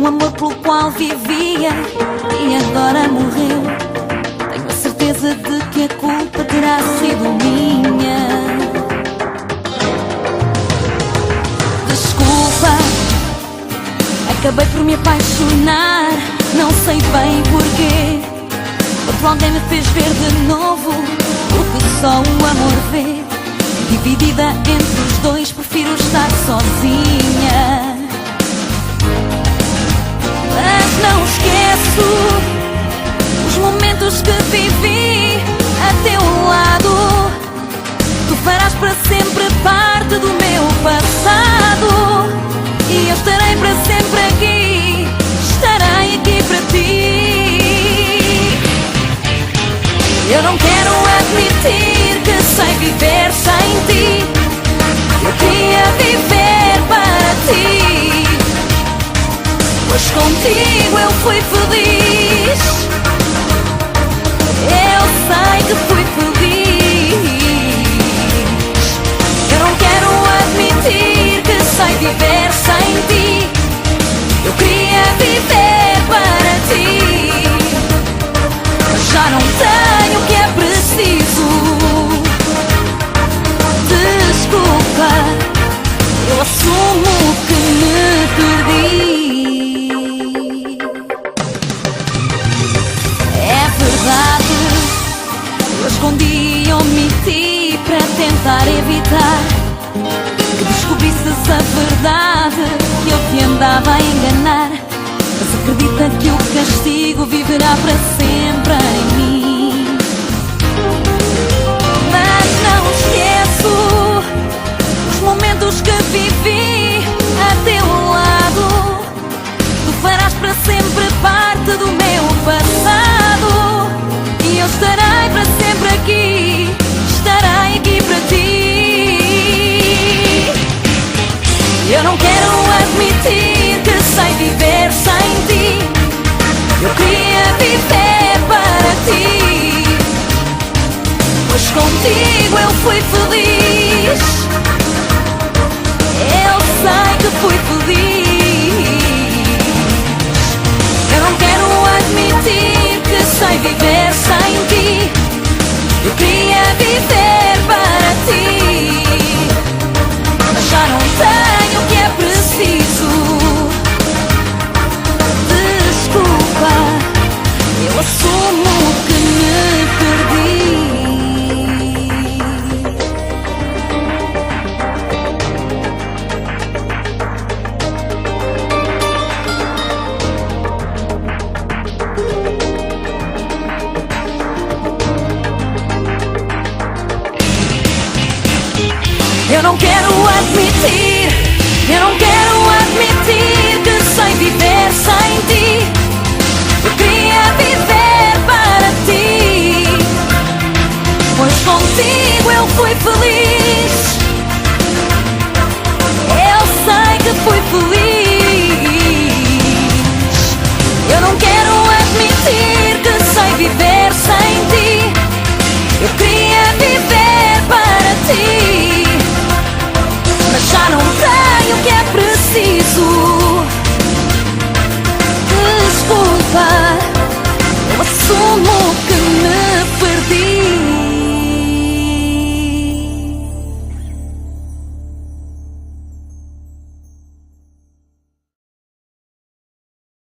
amor pelo qual vivia e agora morreu. Tenho a certeza de que a culpa terá sido minha. Desculpa, acabei por me apaixonar, não sei bem porquê. Outro alguém me fez ver de novo o que só o amor vê. Dividida entre os dois, prefiro estar sozinha. Mas não esqueço os momentos que vivi a teu lado. Tu farás para sempre parte do meu passado e eu estarei para sempre aqui, estarei aqui para ti. Eu não quero admitir que sei viver sem ti. Eu queria viver para ti, pois contigo eu fui feliz. Eu sei que fui feliz. Eu não quero admitir que sei viver sem ti. Eu queria viver para ti, mas já não tenho o que é preciso. Desculpa, eu assumo que me perdi. É verdade, eu escondi e omiti para tentar evitar que descobrisses a verdade, que eu te andava a enganar. Mas acredita que o castigo viverá para sempre em mim. Mas não esqueço os momentos que vivi a teu lado. Tu farás para sempre parte do meu passado e eu estarei para sempre aqui, estarei aqui para ti. Eu não quero admitir que sei viver sem ti. Eu queria viver para ti, pois contigo eu fui feliz. Eu sei que fui feliz. Eu não quero admitir que sei viver sem ti. Eu queria viver para ti, mas já não tenho o que é preciso. Desculpa, eu assumo que me perdi. Eu não quero admitir, eu não quero admitir que sei viver sem ti. Eu queria viver para ti, pois contigo eu fui feliz. Eu sei que fui feliz. Eu não quero admitir que sei viver sem ti. Eu queria